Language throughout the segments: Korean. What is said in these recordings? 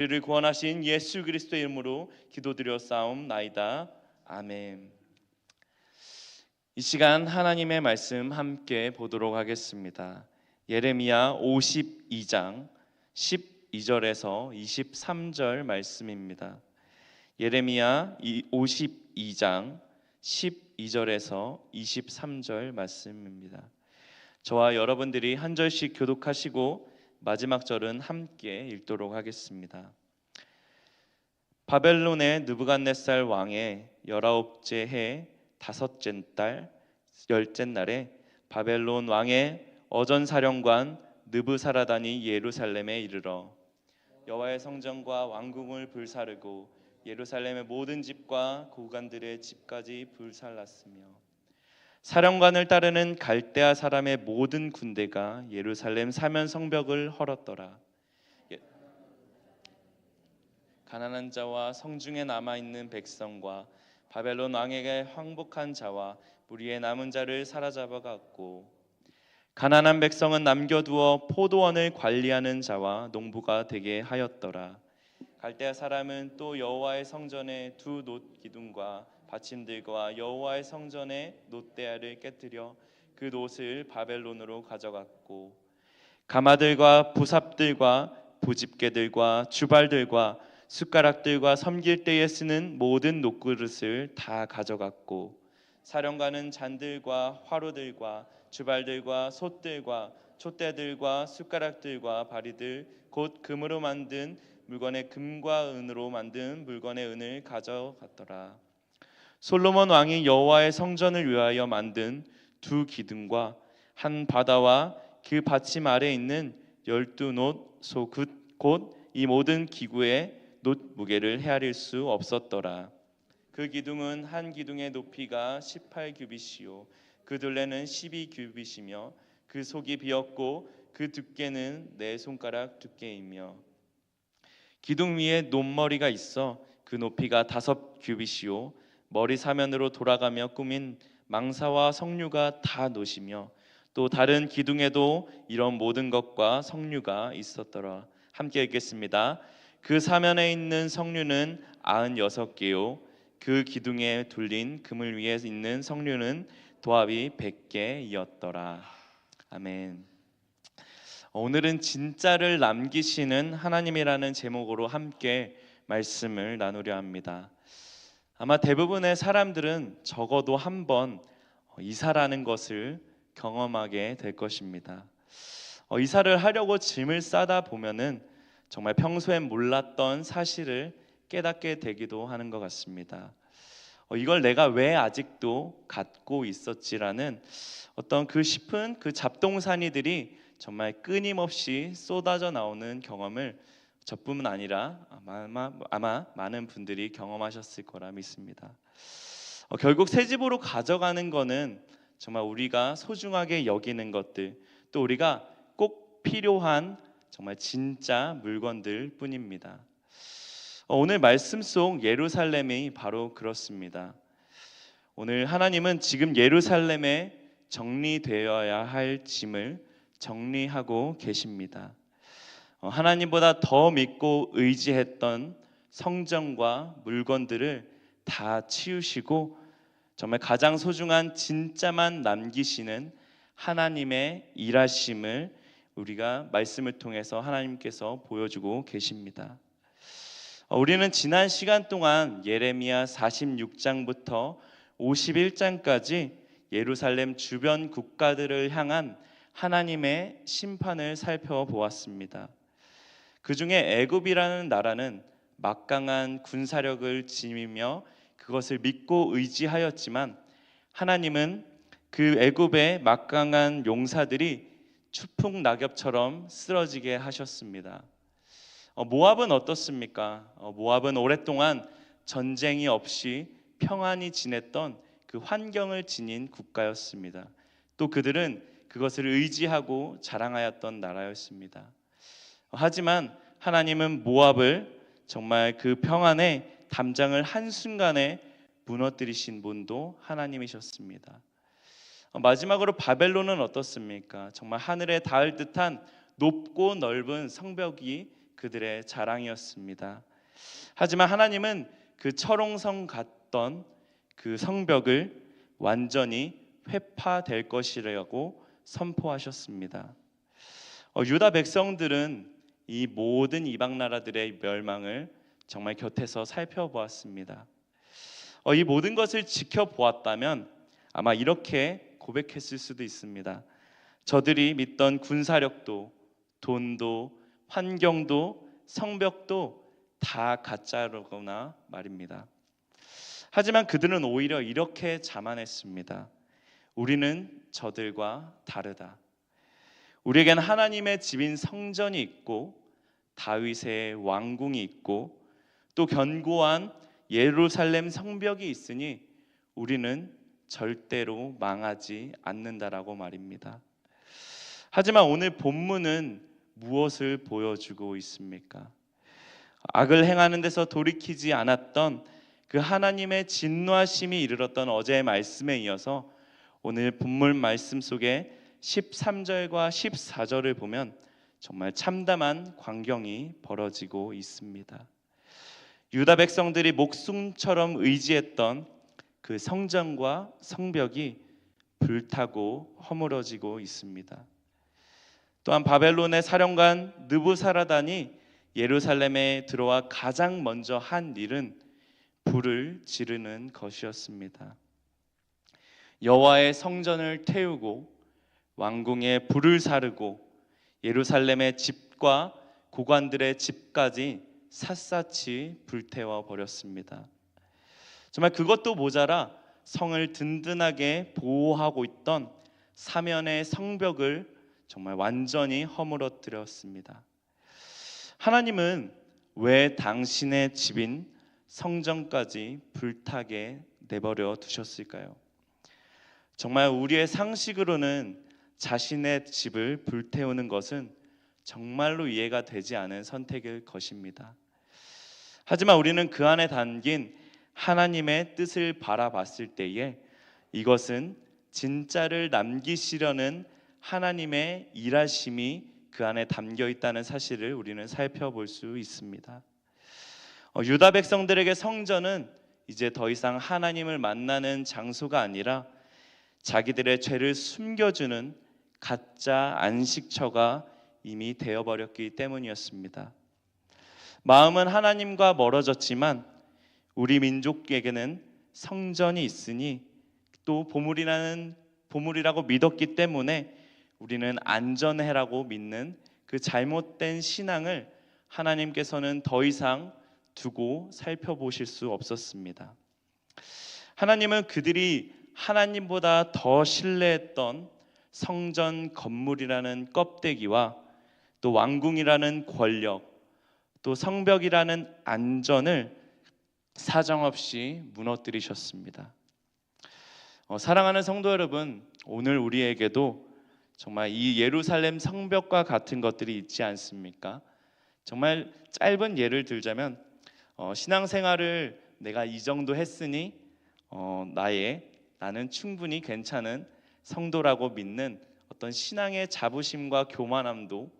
우리를 구원하신 예수 그리스도의 이름으로 기도드렸사옵나이다. 아멘. 이 시간 하나님의 말씀 함께 보도록 하겠습니다. 예레미야 52장 12절에서 23절 말씀입니다. 예레미야 52장 12절에서 23절 말씀입니다. 저와 여러분들이 한 절씩 교독하시고 마지막 절은 함께 읽도록 하겠습니다. 바벨론의 느부갓네살 왕의 19째 해 5째 달 10째 날에 바벨론 왕의 어전사령관 느부사라단이 예루살렘에 이르러 여호와의 성전과 왕궁을 불사르고 예루살렘의 모든 집과 고관들의 집까지 불살랐으며 사령관을 따르는 갈대아 사람의 모든 군대가 예루살렘 사면 성벽을 헐었더라. 가난한 자와 성중에 남아있는 백성과 바벨론 왕에게 항복한 자와 무리의 남은 자를 사로잡아갔고 가난한 백성은 남겨두어 포도원을 관리하는 자와 농부가 되게 하였더라. 갈대아 사람은 또 여호와의 성전의 두 놋 기둥과 받침들과 여호와의 성전의 놋대야를 깨뜨려 그 놋을 바벨론으로 가져갔고 가마들과 부삽들과 부집개들과 주발들과 숟가락들과 섬길 때에 쓰는 모든 놋그릇을 다 가져갔고 사령관은 잔들과 화로들과 주발들과 솥들과 촛대들과 숟가락들과 바리들 곧 금으로 만든 물건의 금과 은으로 만든 물건의 은을 가져갔더라. 솔로몬 왕이 여호와의 성전을 위하여 만든 두 기둥과 한 바다와 그 받침 아래에 있는 12놋 소굿 곧 이 모든 기구의 놋 무게를 헤아릴 수 없었더라. 그 기둥은 한 기둥의 높이가 18규빗이요 그 둘레는 12규빗이며 그 속이 비었고 그 두께는 4손가락 두께이며 기둥 위에 놋머리가 있어 그 높이가 5규빗이요 머리 사면으로 돌아가며 꾸민 망사와 석류가 다 놋이며 또 다른 기둥에도 이런 모든 것과 석류가 있었더라. 함께 읽겠습니다. 그 사면에 있는 석류는 96개요 그 기둥에 둘린 그물 위에 있는 석류는 도합이 100개이었더라. 아멘. 오늘은 진짜를 남기시는 하나님이라는 제목으로 함께 말씀을 나누려 합니다. 아마 대부분의 사람들은 적어도 한 번 이사라는 것을 경험하게 될 것입니다. 이사를 하려고 짐을 싸다 보면은 정말 평소엔 몰랐던 사실을 깨닫게 되기도 하는 것 같습니다. 이걸 내가 왜 아직도 갖고 있었지라는 어떤 그 싶은 그 잡동사니들이 정말 끊임없이 쏟아져 나오는 경험을 저뿐만 아니라 아마 많은 분들이 경험하셨을 거라 믿습니다. 결국 새 집으로 가져가는 거는 정말 우리가 소중하게 여기는 것들, 또 우리가 꼭 필요한 정말 진짜 물건들 뿐입니다. 오늘 말씀 속 예루살렘이 바로 그렇습니다. 오늘 하나님은 지금 예루살렘에 정리되어야 할 짐을 정리하고 계십니다. 하나님보다 더 믿고 의지했던 성전과 물건들을 다 치우시고 정말 가장 소중한 진짜만 남기시는 하나님의 일하심을 우리가 말씀을 통해서 하나님께서 보여주고 계십니다. 우리는 지난 시간 동안 예레미야 46장부터 51장까지 예루살렘 주변 국가들을 향한 하나님의 심판을 살펴보았습니다. 그 중에 애굽이라는 나라는 막강한 군사력을 지니며 그것을 믿고 의지하였지만 하나님은 그 애굽의 막강한 용사들이 추풍 낙엽처럼 쓰러지게 하셨습니다. 모압은 어떻습니까? 모압은 오랫동안 전쟁이 없이 평안히 지냈던 그 환경을 지닌 국가였습니다. 또 그들은 그것을 의지하고 자랑하였던 나라였습니다. 하지만 하나님은 모압을 정말 그 평안에 담장을 한순간에 무너뜨리신 분도 하나님이셨습니다. 마지막으로 바벨론은 어떻습니까? 정말 하늘에 닿을 듯한 높고 넓은 성벽이 그들의 자랑이었습니다. 하지만 하나님은 그 철옹성 같던 그 성벽을 완전히 회파될 것이라고 선포하셨습니다. 유다 백성들은 이 모든 이방 나라들의 멸망을 정말 곁에서 살펴보았습니다. 이 모든 것을 지켜보았다면 아마 이렇게 고백했을 수도 있습니다. 저들이 믿던 군사력도, 돈도, 환경도, 성벽도 다 가짜로구나 말입니다. 하지만 그들은 오히려 이렇게 자만했습니다. 우리는 저들과 다르다. 우리에겐 하나님의 집인 성전이 있고 다윗의 왕궁이 있고 또 견고한 예루살렘 성벽이 있으니 우리는 절대로 망하지 않는다라고 말입니다. 하지만 오늘 본문은 무엇을 보여주고 있습니까? 악을 행하는 데서 돌이키지 않았던 그 하나님의 진노하심이 이르렀던 어제의 말씀에 이어서 오늘 본문 말씀 속에 13절과 14절을 보면 정말 참담한 광경이 벌어지고 있습니다. 유다 백성들이 목숨처럼 의지했던 그 성전과 성벽이 불타고 허물어지고 있습니다. 또한 바벨론의 사령관 느부사라단이 예루살렘에 들어와 가장 먼저 한 일은 불을 지르는 것이었습니다. 여호와의 성전을 태우고 왕궁에 불을 사르고 예루살렘의 집과 고관들의 집까지 샅샅이 불태워 버렸습니다. 정말 그것도 모자라 성을 든든하게 보호하고 있던 사면의 성벽을 정말 완전히 허물어뜨렸습니다. 하나님은 왜 당신의 집인 성전까지 불타게 내버려 두셨을까요? 정말 우리의 상식으로는 자신의 집을 불태우는 것은 정말로 이해가 되지 않은 선택일 것입니다. 하지만 우리는 그 안에 담긴 하나님의 뜻을 바라봤을 때에 이것은 진짜를 남기시려는 하나님의 일하심이 그 안에 담겨 있다는 사실을 우리는 살펴볼 수 있습니다. 유다 백성들에게 성전은 이제 더 이상 하나님을 만나는 장소가 아니라 자기들의 죄를 숨겨주는 가짜 안식처가 이미 되어버렸기 때문이었습니다. 마음은 하나님과 멀어졌지만 우리 민족에게는 성전이 있으니 또 보물이라고 믿었기 때문에 우리는 안전해라고 믿는 그 잘못된 신앙을 하나님께서는 더 이상 두고 살펴보실 수 없었습니다. 하나님은 그들이 하나님보다 더 신뢰했던 성전 건물이라는 껍데기와 또 왕궁이라는 권력, 또 성벽이라는 안전을 사정없이 무너뜨리셨습니다. 사랑하는 성도 여러분, 오늘 우리에게도 정말 이 예루살렘 성벽과 같은 것들이 있지 않습니까? 정말 짧은 예를 들자면 신앙생활을 내가 이 정도 했으니 나는 충분히 괜찮은 성도라고 믿는 어떤 신앙의 자부심과 교만함도,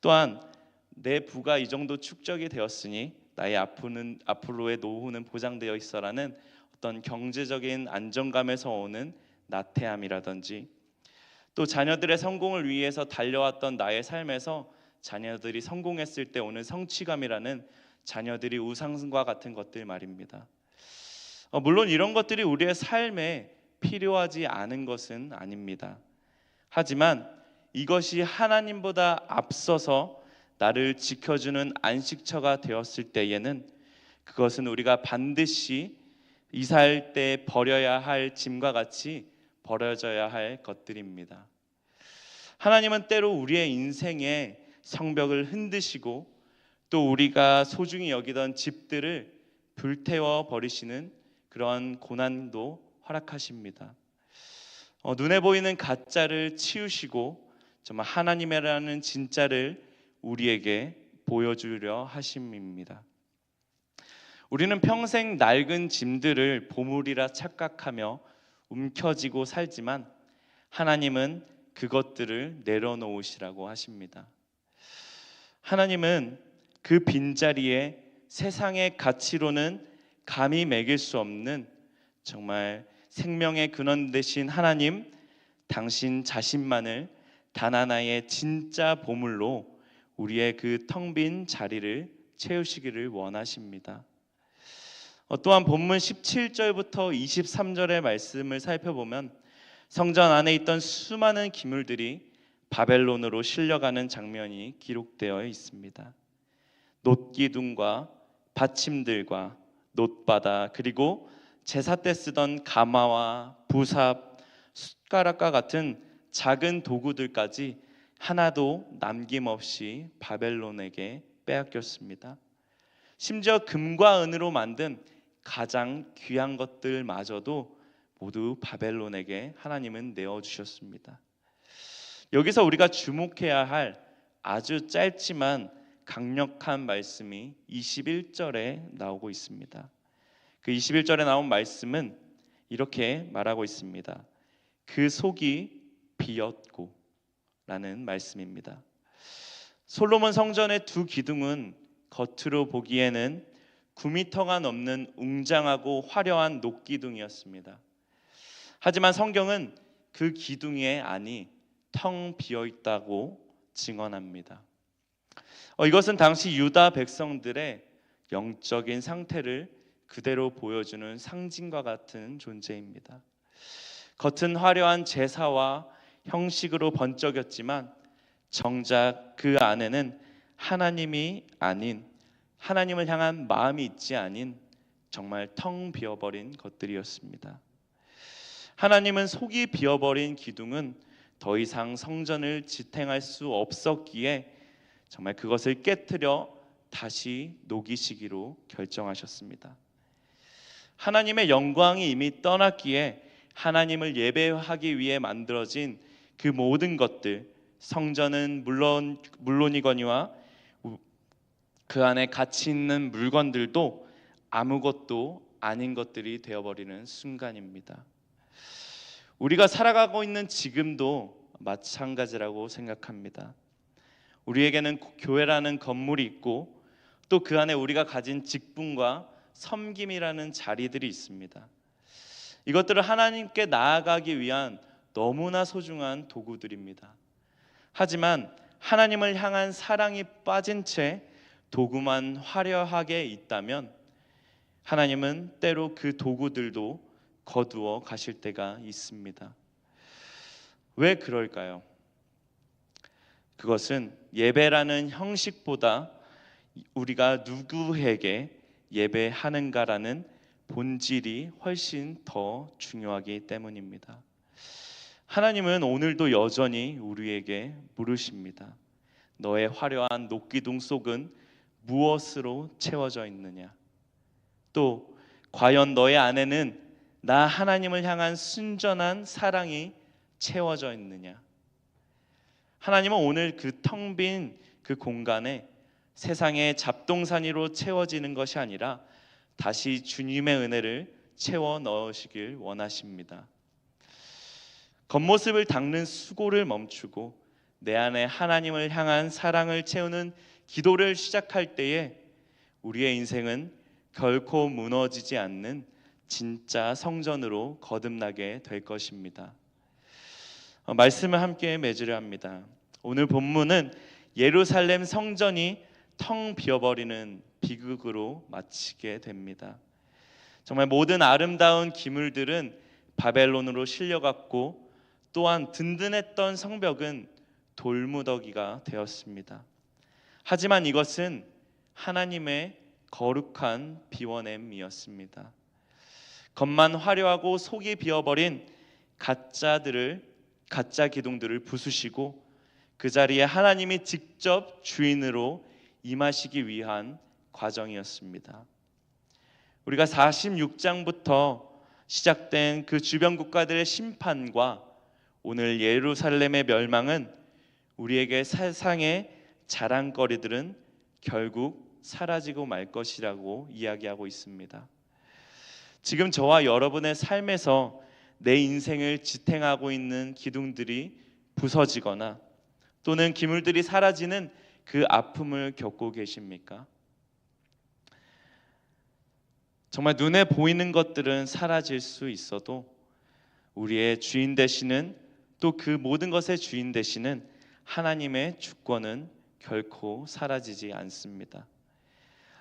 또한 내 부가 이 정도 축적이 되었으니 나의 앞으로의 노후는 보장되어 있어라는 어떤 경제적인 안정감에서 오는 나태함이라든지, 또 자녀들의 성공을 위해서 달려왔던 나의 삶에서 자녀들이 성공했을 때 오는 성취감이라는 자녀들이 우상과 같은 것들 말입니다. 물론 이런 것들이 우리의 삶에 필요하지 않은 것은 아닙니다. 하지만 이것이 하나님보다 앞서서 나를 지켜주는 안식처가 되었을 때에는 그것은 우리가 반드시 이사할 때 버려야 할 짐과 같이 버려져야 할 것들입니다. 하나님은 때로 우리의 인생의 성벽을 흔드시고 또 우리가 소중히 여기던 집들을 불태워 버리시는 그런 고난도 허락하십니다. 눈에 보이는 가짜를 치우시고 정말 하나님이라는 진짜를 우리에게 보여주려 하심입니다. 우리는 평생 낡은 짐들을 보물이라 착각하며 움켜쥐고 살지만 하나님은 그것들을 내려놓으시라고 하십니다. 하나님은 그 빈자리에 세상의 가치로는 감히 매길 수 없는 정말 생명의 근원 되신 하나님, 당신 자신만을 단 하나의 진짜 보물로 우리의 그 텅 빈 자리를 채우시기를 원하십니다. 또한 본문 17절부터 23절의 말씀을 살펴보면 성전 안에 있던 수많은 기물들이 바벨론으로 실려가는 장면이 기록되어 있습니다. 놋기둥과 받침들과 놋바다, 그리고 제사 때 쓰던 가마와 부삽, 숟가락과 같은 작은 도구들까지 하나도 남김없이 바벨론에게 빼앗겼습니다. 심지어 금과 은으로 만든 가장 귀한 것들마저도 모두 바벨론에게 하나님은 내어주셨습니다. 여기서 우리가 주목해야 할 아주 짧지만 강력한 말씀이 21절에 나오고 있습니다. 그 21절에 나온 말씀은 이렇게 말하고 있습니다. 그 속이 비었고 라는 말씀입니다. 솔로몬 성전의 두 기둥은 겉으로 보기에는 9m가 넘는 웅장하고 화려한 녹기둥이었습니다. 하지만 성경은 그 기둥의 안이 텅 비어 있다고 증언합니다. 이것은 당시 유다 백성들의 영적인 상태를 그대로 보여주는 상징과 같은 존재입니다. 겉은 화려한 제사와 형식으로 번쩍였지만 정작 그 안에는 하나님이 아닌, 하나님을 향한 마음이 있지 않은 정말 텅 비어버린 것들이었습니다. 하나님은 속이 비어버린 기둥은 더 이상 성전을 지탱할 수 없었기에 정말 그것을 깨트려 다시 녹이시기로 결정하셨습니다. 하나님의 영광이 이미 떠났기에 하나님을 예배하기 위해 만들어진 그 모든 것들, 성전은 물론이거니와 그 안에 가치 있는 물건들도 아무것도 아닌 것들이 되어버리는 순간입니다. 우리가 살아가고 있는 지금도 마찬가지라고 생각합니다. 우리에게는 교회라는 건물이 있고 또 그 안에 우리가 가진 직분과 섬김이라는 자리들이 있습니다. 이것들을 하나님께 나아가기 위한 너무나 소중한 도구들입니다. 하지만 하나님을 향한 사랑이 빠진 채 도구만 화려하게 있다면 하나님은 때로 그 도구들도 거두어 가실 때가 있습니다. 왜 그럴까요? 그것은 예배라는 형식보다 우리가 누구에게 예배하는가라는 본질이 훨씬 더 중요하기 때문입니다. 하나님은 오늘도 여전히 우리에게 물으십니다. 너의 화려한 녹기둥 속은 무엇으로 채워져 있느냐? 또 과연 너의 안에는 나 하나님을 향한 순전한 사랑이 채워져 있느냐? 하나님은 오늘 그 텅 빈 그 공간에 세상의 잡동사니로 채워지는 것이 아니라 다시 주님의 은혜를 채워 넣으시길 원하십니다. 겉모습을 닦는 수고를 멈추고 내 안에 하나님을 향한 사랑을 채우는 기도를 시작할 때에 우리의 인생은 결코 무너지지 않는 진짜 성전으로 거듭나게 될 것입니다. 말씀을 함께 맺으려 합니다. 오늘 본문은 예루살렘 성전이 텅 비어버리는 비극으로 마치게 됩니다. 정말 모든 아름다운 기물들은 바벨론으로 실려갔고 또한 든든했던 성벽은 돌무더기가 되었습니다. 하지만 이것은 하나님의 거룩한 비워냄이었습니다. 겉만 화려하고 속이 비어버린 가짜 기둥들을 부수시고 그 자리에 하나님이 직접 주인으로 임하시기 위한 과정이었습니다. 우리가 46장부터 시작된 그 주변 국가들의 심판과 오늘 예루살렘의 멸망은 우리에게 세상의 자랑거리들은 결국 사라지고 말 것이라고 이야기하고 있습니다. 지금 저와 여러분의 삶에서 내 인생을 지탱하고 있는 기둥들이 부서지거나 또는 기물들이 사라지는 그 아픔을 겪고 계십니까? 정말 눈에 보이는 것들은 사라질 수 있어도 우리의 주인 되시는, 또 그 모든 것의 주인 되시는 하나님의 주권은 결코 사라지지 않습니다.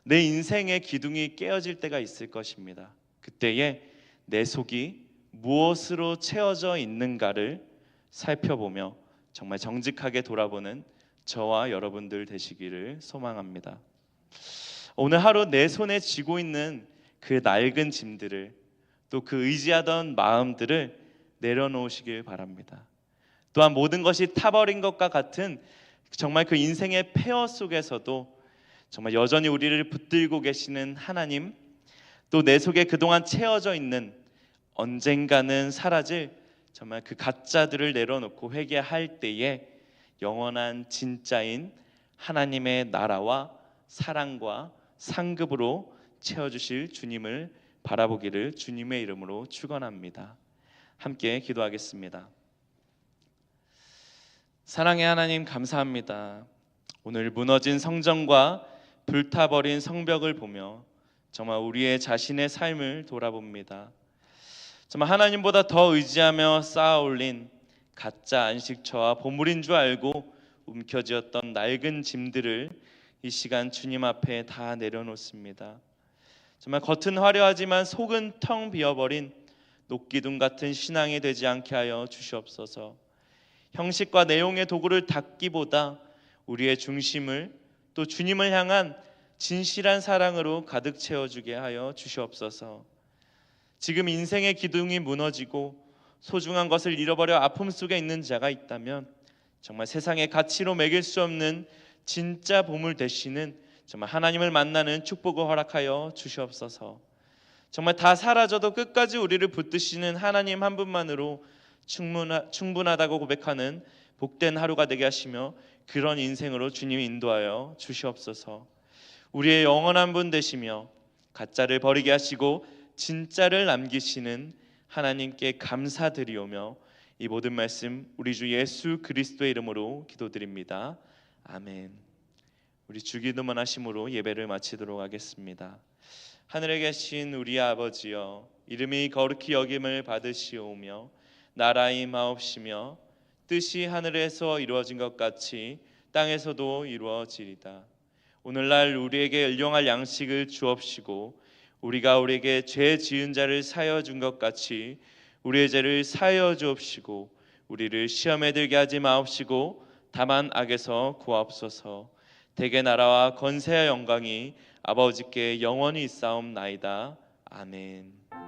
내 인생의 기둥이 깨어질 때가 있을 것입니다. 그때에 내 속이 무엇으로 채워져 있는가를 살펴보며 정말 정직하게 돌아보는 저와 여러분들 되시기를 소망합니다. 오늘 하루 내 손에 쥐고 있는 그 낡은 짐들을, 또 그 의지하던 마음들을 내려놓으시길 바랍니다. 또한 모든 것이 타버린 것과 같은 정말 그 인생의 폐허 속에서도 정말 여전히 우리를 붙들고 계시는 하나님, 또 내 속에 그동안 채워져 있는 언젠가는 사라질 정말 그 가짜들을 내려놓고 회개할 때에 영원한 진짜인 하나님의 나라와 사랑과 상급으로 채워주실 주님을 바라보기를 주님의 이름으로 축원합니다. 함께 기도하겠습니다. 사랑의 하나님, 감사합니다. 오늘 무너진 성전과 불타버린 성벽을 보며 정말 우리의 자신의 삶을 돌아봅니다. 정말 하나님보다 더 의지하며 쌓아 올린 가짜 안식처와 보물인 줄 알고 움켜쥐었던 낡은 짐들을 이 시간 주님 앞에 다 내려놓습니다. 정말 겉은 화려하지만 속은 텅 비어버린 녹기둥 같은 신앙이 되지 않게 하여 주시옵소서. 형식과 내용의 도구를 닦기보다 우리의 중심을 또 주님을 향한 진실한 사랑으로 가득 채워주게 하여 주시옵소서. 지금 인생의 기둥이 무너지고 소중한 것을 잃어버려 아픔 속에 있는 자가 있다면 정말 세상의 가치로 매길 수 없는 진짜 보물 되시는 정말 하나님을 만나는 축복을 허락하여 주시옵소서. 정말 다 사라져도 끝까지 우리를 붙드시는 하나님 한 분만으로 충분하다고 고백하는 복된 하루가 되게 하시며 그런 인생으로 주님이 인도하여 주시옵소서. 우리의 영원한 분 되시며 가짜를 버리게 하시고 진짜를 남기시는 하나님께 감사드리오며 이 모든 말씀 우리 주 예수 그리스도의 이름으로 기도드립니다. 아멘. 우리 주기도만 하심으로 예배를 마치도록 하겠습니다. 하늘에 계신 우리 아버지여, 이름이 거룩히 여김을 받으시오며 나라의 마옵시며 뜻이 하늘에서 이루어진 것 같이 땅에서도 이루어지리다. 오늘날 우리에게 일용할 양식을 주옵시고 우리가 우리에게 죄 지은 자를 사하여 준 것 같이 우리의 죄를 사하여 주옵시고 우리를 시험에 들게 하지 마옵시고 다만 악에서 구하옵소서. 대개 나라와 권세와 영광이 아버지께 영원히 있사옵나이다. 아멘.